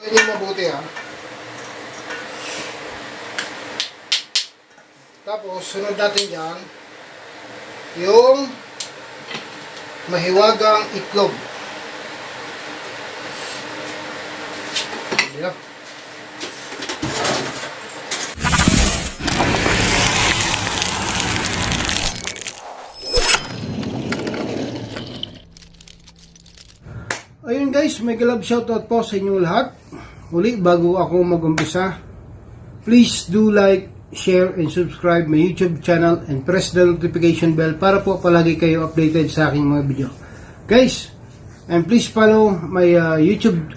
Tingnan niyo mabuti ha. Tapos, sunod natin dyan, yung mahiwagang itlog. Ayan. Ayun guys, may galab shoutout po sa inyong lahat. Uli, bago ako mag-umpisa, please do like, share, and subscribe my YouTube channel and press the notification bell para po palagi kayo updated sa aking mga video. Guys, and please follow my YouTube,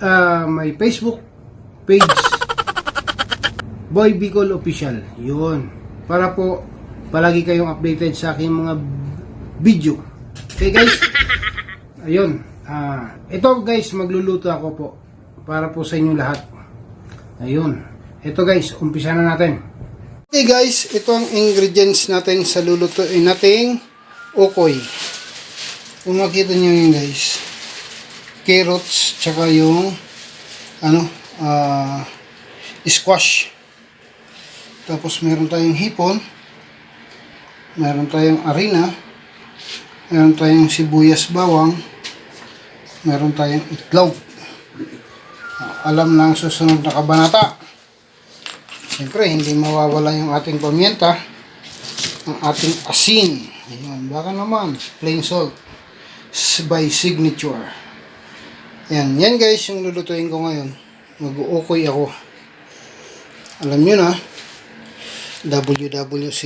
my Facebook page, Boy Bicol Official. Yun. Para po palagi kayong updated sa aking mga video. Okay guys? Ayun. Ito guys, magluluto ako po para po sa inyong lahat. Ayun. Ito guys, umpisa na natin. Okay guys, ito ang ingredients natin sa lulutuin nating ukoy. Kung makita nyo yun guys, carrots, tsaka yung squash. Tapos meron tayong hipon, meron tayong arina, meron tayong sibuyas bawang, meron tayong itlog. Alam na ang susunod na kabanata. Siyempre, hindi mawawala yung ating pamienta, ang ating asin. Ayan, baka naman, plain salt by signature. Ayan, yan guys, yung lulutuin ko ngayon. Mag-uukoy ako. Alam nyo na, WWC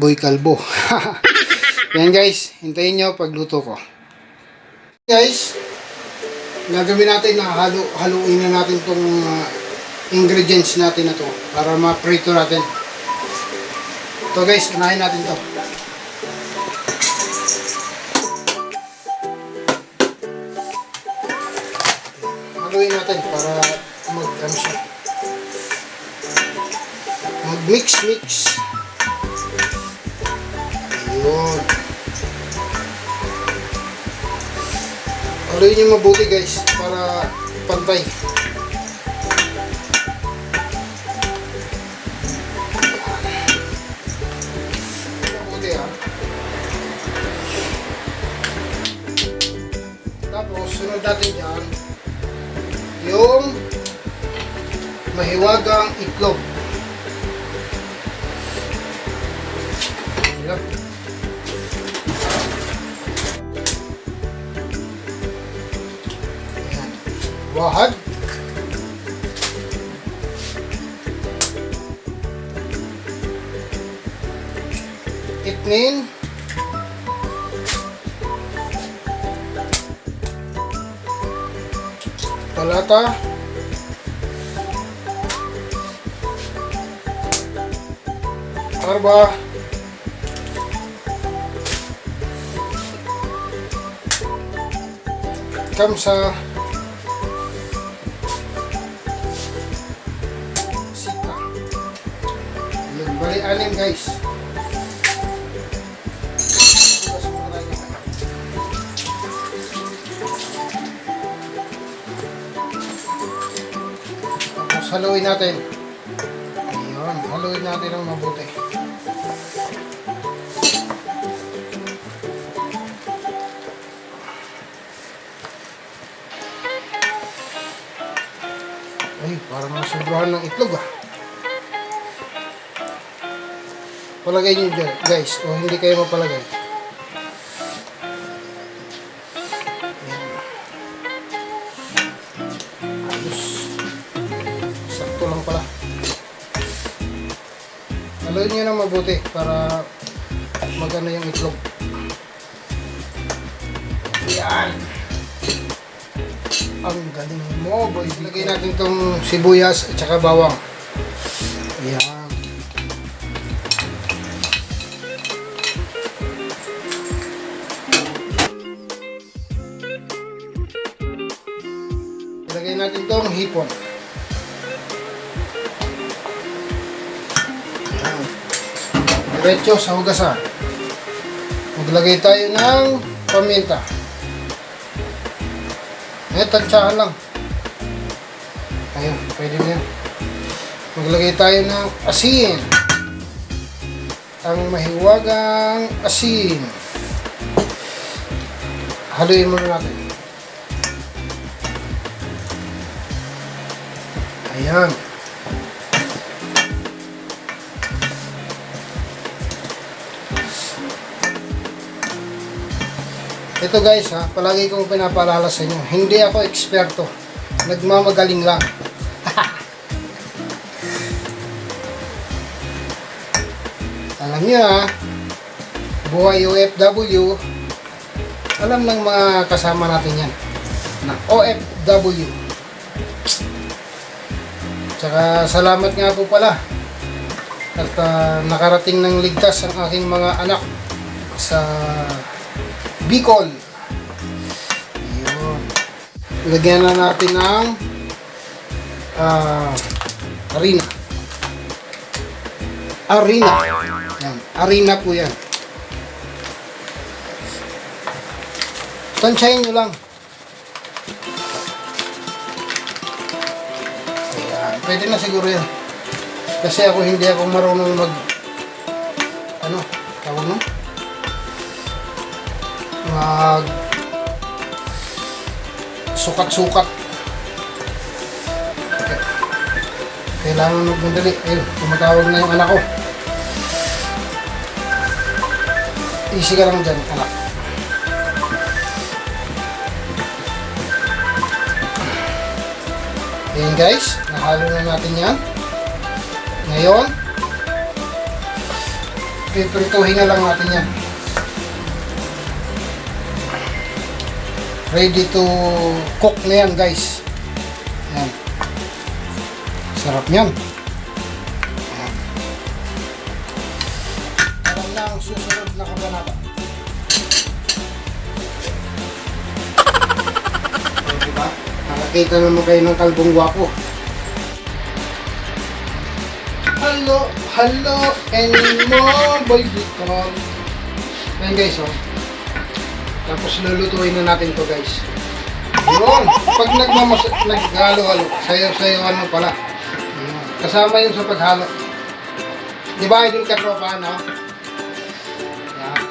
Boy Calvo. Yan guys, hintayin nyo pagluto ko. Guys, gagawin natin na haluin na natin itong ingredients natin na to para ma-prito natin. Ito guys, unahin natin to. Haluin natin para mag-mix. Ayun. Haluin nyo mabuti guys para pantay. Tapos, sunod natin dyan yung mahiwagang itlog. Ayan. Wahad. Itnin. Palata, arba, kamsa, sita. Yun, bali anim guys. Haluin natin. Ayun, haluin natin ng mabuti. Ay, parang nasubrahan ng itlog ah. Palagay nyo dyan, guys, o hindi kayo mapalagay. Haluin nyo na mabuti para magana yung itlog. Yan. Ang galing mo, boy. Lagay natin itong sibuyas at saka bawang. Yan. Lagay natin itong hipon. Diretso sa hugasan. Maglagay tayo ng paminta. Tansyahan lang. Ayun, pwede na yan. Maglagay tayo ng asin. Ang mahiwagang asin. Haluin muna natin. Ayan. Ito guys ha, palagi kong pinapaalala sa inyo, hindi ako eksperto. Nagmamagaling lang. Alam niyo ha, buhay OFW, alam ng mga kasama natin yan, na OFW. Tsaka salamat nga po pala at nakarating ng ligtas ang aking mga anak sa Bicol. Yun. Lagyan na natin ng harina. Harina. Yan. Harina po yan. Tansyahin nyo lang. Ayan. Pwede na siguro yan. Kasi ako hindi ako marunong tawag no? Mag sukat-sukat. Okay. Kailangan magmadali. Ayun, tumatawag na yung anak ko. Easy ka lang dyan, anak. Ayan guys, nahalo na natin yan. Ngayon, piprituhin na lang natin yan. Ready to cook na yan guys. Ayan. Sarap yan. Ayan. Alam na ang susunod na kabanata. Okay, diba? Nakakita naman kayo ng kalbong gwapo. Hello, anymore boy Victor. Ayan guys, oh. Tapos lulutuin na natin to guys. Yun. Pag naghalo-halo, sayo-sayoan mo pala. Yun. Kasama yun sa paghalo. Di ba idol ka tropa, no? Yan.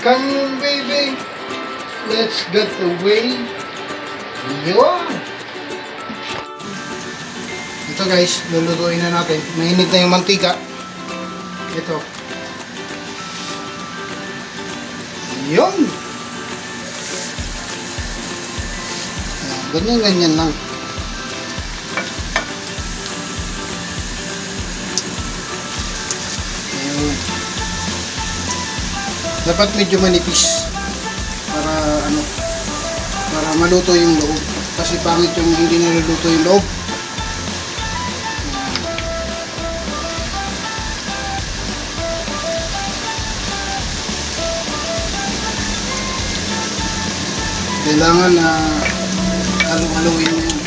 Come on baby, let's get away. Yun. Ito guys, lulutuin na natin. Mainit na yung mantika. Ito. Yun. Ganyan-ganyan lang. Ayun. Dapat medyo manipis para para maluto yung loob. Kasi pangit yung hindi naluluto yung loob. Kailangan na halu-haluin mo yun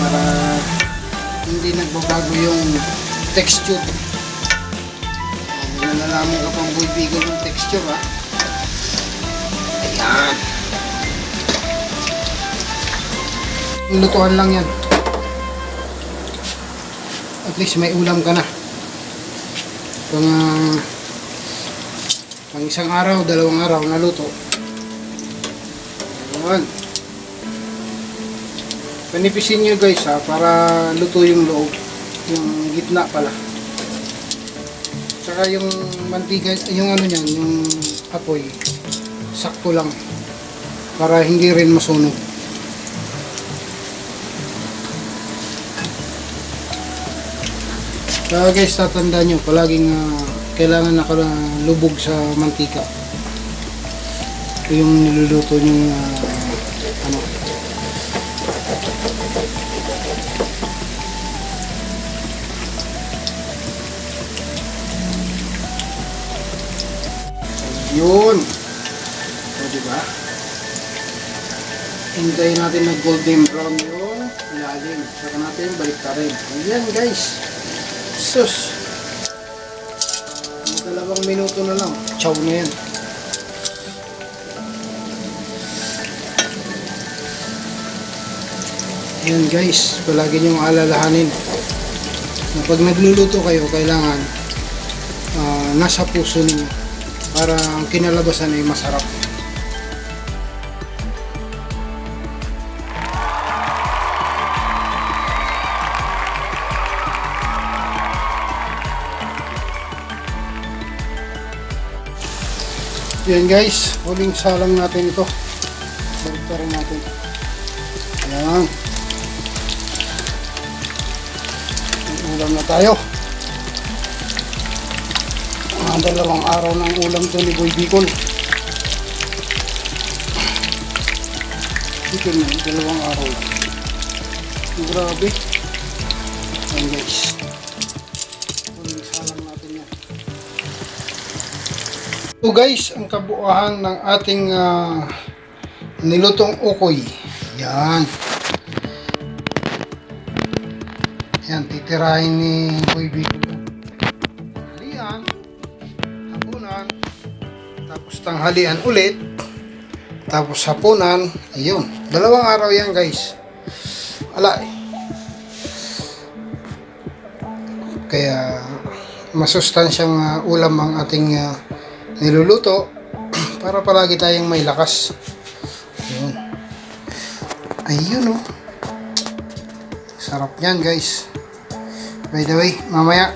para hindi nagbabago yung texture. Nalalaman ka pang buibigol ng texture ha. Ayan. Lutuan lang yan. At least may ulam ka na. Pang isang araw, dalawang araw naluto. Ayan. Panipisin nyo guys ha, para luto yung loob, yung gitna pala. Tsaka yung mantika, yung niyan, yung apoy, sakto lang para hindi rin masunog. Kaya guys, tatandaan nyo, palaging kailangan nakalubog sa mantika. Ito yung niluluto yung yun. O diba? Hintayin natin na golden brown yung ilalim. Saka natin balik ka rin. Ayan guys. Sus. Dalawang minuto na lang. Chow na yan. Ayan guys, palagi niyong alalahanin na pag nagluluto kayo, kailangan nasa puso ninyo para ang kinalabasan ay masarap. Yan guys, huling salang natin ito. Balik rin natin. Yan. May ulam na tayo. Dalawang araw ng ulam to ni Boy Bicol. Ito na, dalawang araw lang. Grabe. Yan guys. Huling salang natin yan. So guys, ang kabuuan ng ating nilutong ukoy. Yan. Yan, titirahin ni Boy Bicol. Halian, hapunan, tapos tanghalian ulit, tapos hapunan. Ayun, dalawang araw yan guys. Wala eh. Kaya masustansyang ulam ang ating niluluto para palagi tayong may lakas. Ayun. Ayun oh. Sarap yan guys. By the way, mamaya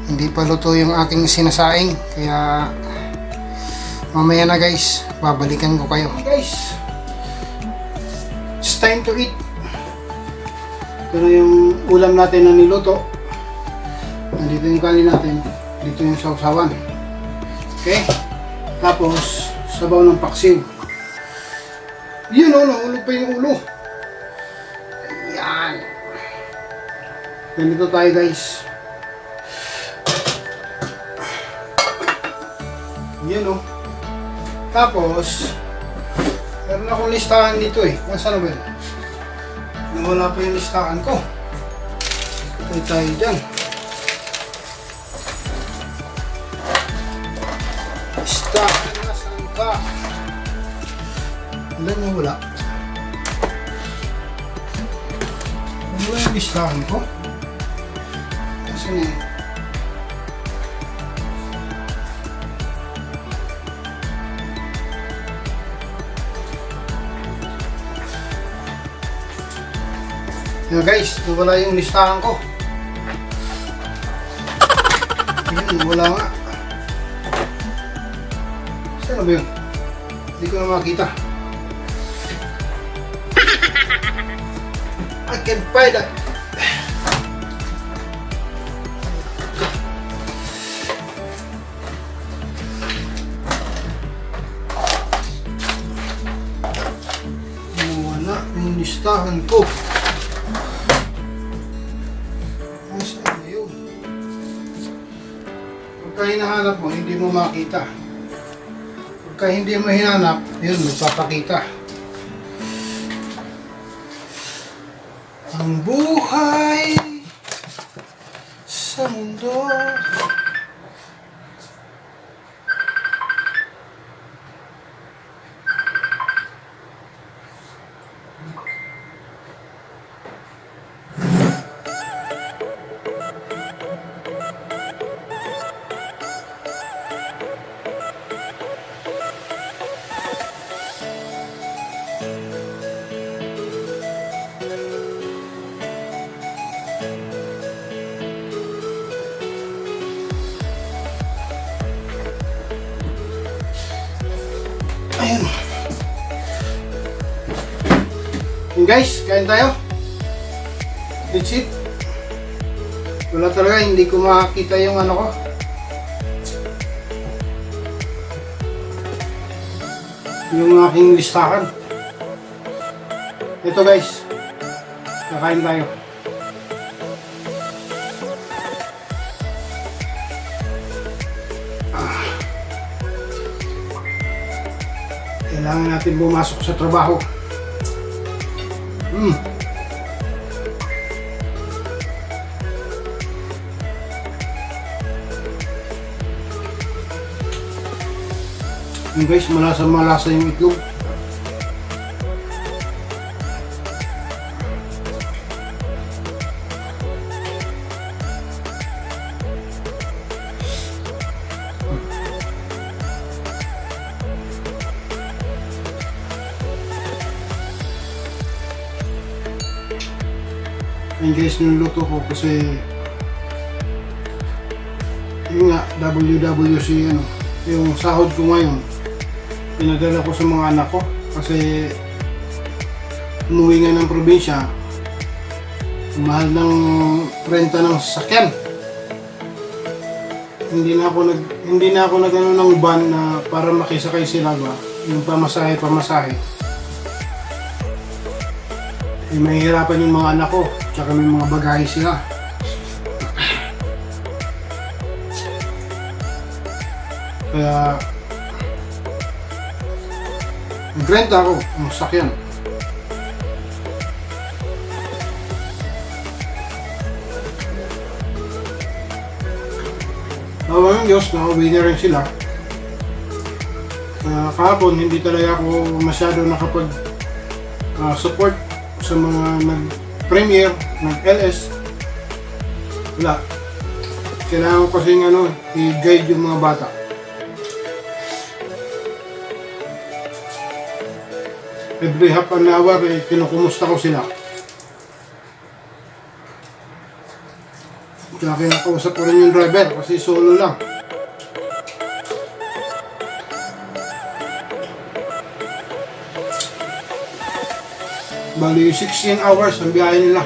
hindi pa luto yung aking sinasaing, kaya mamaya na guys, babalikan ko kayo. Guys, it's time to eat. Ito na yung ulam natin na niluto. Nandito yung kanin natin. Dito yung sausawan. Okay? Tapos, sabaw ng paksiw. Yun o, nahulog pa yung ulo. Ayan. Ganito tayo guys. Yun o. Tapos, meron akong listahan dito eh. Nasaan na ba yun? Nawala pa yung listahan ko. Ito tayo dyan. Listahan na saan ka? Ilan na wala? Wala yung listahan ko? Kasi na eh. Yan guys, wala yung listahan ko. Yan, wala nga. Saan ba yun? Hindi ko na makita. I can find that. Wala yung listahan ko. Pagka hinahanap mo, hindi mo makita. Pagka hindi mo hinanap, yun, magpapakita. Ang buhay sa mundo. Ayun. Yun guys, kain tayo. That's it. Wala talaga, hindi ko makakita yung ano ko. Yung aking listahan. Ito guys. Kakain tayo. Kailangan natin bumasok sa trabaho. Yun guys, malasa yung itlog. Ayun guys, niluluto ko kasi yun nga, WWC ano, yung sahod ko ngayon pinadala ko sa mga anak ko kasi umuwi nga ng probinsya, mahal ng renta ng sasakyan. Hindi na ako nagano ng van na para makisakay sila ba, yung pamasahe. Eh, mahihirapan yung mga anak ko, tsaka may mga bagahe sila. Kaya nagrenta ako ng sasakyan. Awa ng Diyos, nakauwi na rin sila. Kahapon, hindi talaga ako masyado nakapag-support sa mga nag-premiere, nag-LS. Wala. Kailangan ko kasing i-guide yung mga bata. Every half an hour, kinukumusta ko sila. Kaya kinakausap ko rin yung driver kasi solo lang. Bali 16 hours ang biyahe nila.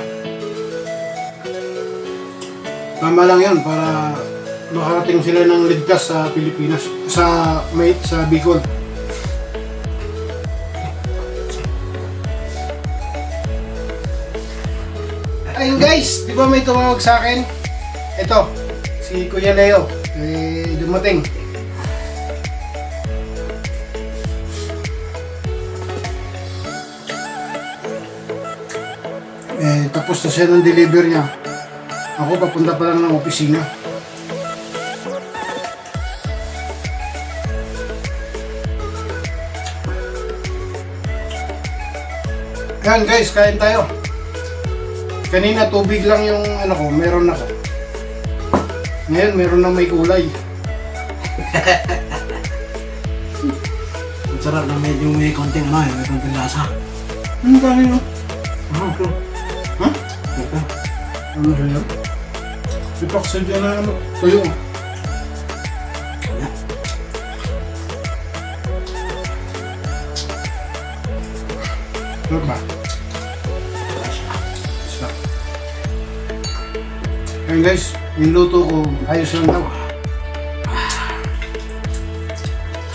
Tama lang yan para makarating sila ng ligtas sa Pilipinas, sa Bicol. Ayun guys, di ba may tumawag sa akin? Ito, si Kuya Leo, dumating. Tapos na siya ng deliver niya. Ako papunta pa lang ng opisina. Ayan guys, kain tayo. Kanina tubig lang yung meron ako. Ngayon meron na may kulay. Ang sarap na medyo may konting may konting lasa. Ano ba yun? Okay. Ha? Okay. Ano siya yan? Ipaksa dyan na tuyo. Yeah. Ano ba? Ayan guys, yung luto ko ayos lang daw.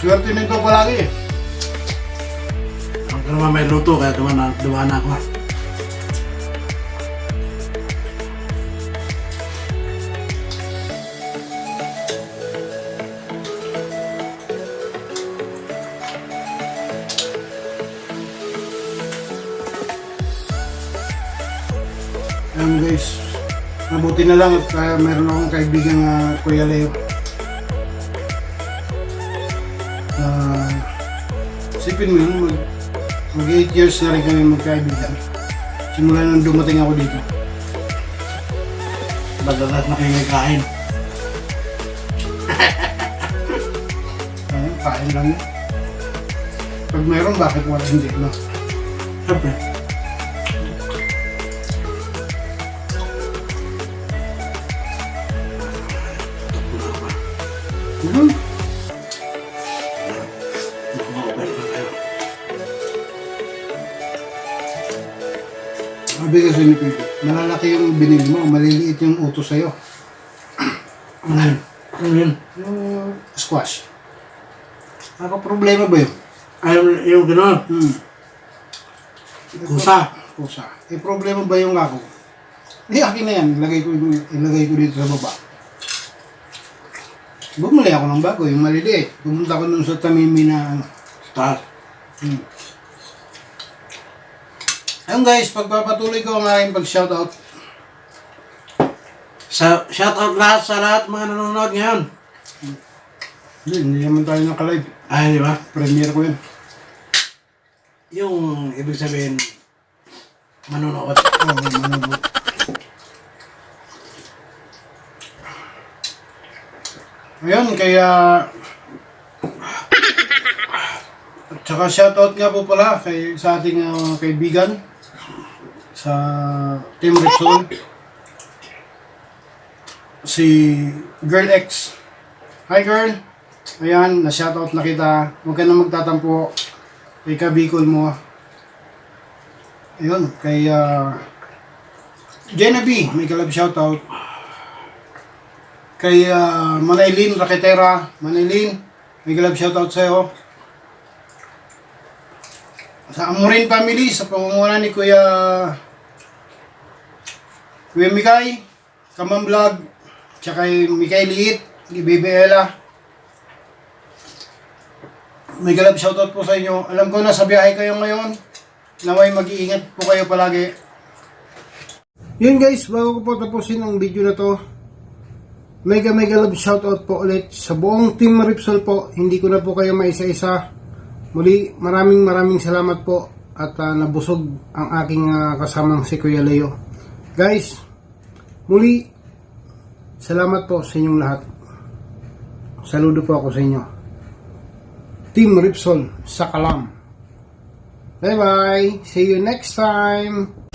Swerte nito palagi eh. Ako naman may luto kaya dumaan ako. Ayan guys, mabuti na lang at meron akong kaibigan na Kuya Leo. Isipin mo yun, mag 8 years na rin kami magkaibigan. Simula nung dumating ako dito. Madalas na kayo may kain. Ayun, kain lang yun. Pag meron, bakit wala hindi, no? Siyempre. Sabi kasi ni Pipi, malalaki yung binili mo, maliliit yung utos sa'yo. Ano yun? Yung squash. Ako problema ba yun? Ayaw yung gano'n. Kusa. Kusa. Eh problema ba yung ako? Hindi, akin na yan. Ilagay ko dito sa baba. Bumuli ako ng bago, yung maliliit. Pumunta ko dun sa Tamimi na Taas. Ayun guys, pagpapatuloy ko ang aking pag-shoutout. Shoutout lahat sa lahat mga nanonood ngayon. Hindi naman tayo naka-live. Ay, di ba? Premiere ko yun. Yung ibig sabihin, manonood. Oo, manonood. Ayun, kaya... At saka shoutout nga po pala sa ating kaibigan, sa Team Repsol. Si Girl X. Hi girl! Ayan, na-shoutout na kita. Huwag ka na magtatampo kay kabikol mo. Ayun, kay Jenna B, may kalab shoutout. Kay Manaylin Raketera, Manaylin, may kalab shoutout sa'yo. Sa Amorin family, sa pamumuno ni Kuya Mikay, Kamam Vlog, tsaka kay Mikay Liit, ni Baby Ella. May galab shoutout po sa inyo. Alam ko na sa biyahe kayo ngayon. Naway mag-iingat po kayo palagi. Yun guys, bago ko po tapusin ang video na to, mega love shoutout po ulit sa buong Team Repsol po. Hindi ko na po kayo maisa-isa. Muli, maraming salamat po at nabusog ang aking kasamang si Kuya Leo. Guys, muli, salamat po sa inyong lahat. Saludo po ako sa inyo. Team Repsol sa Kalam. Bye bye. See you next time.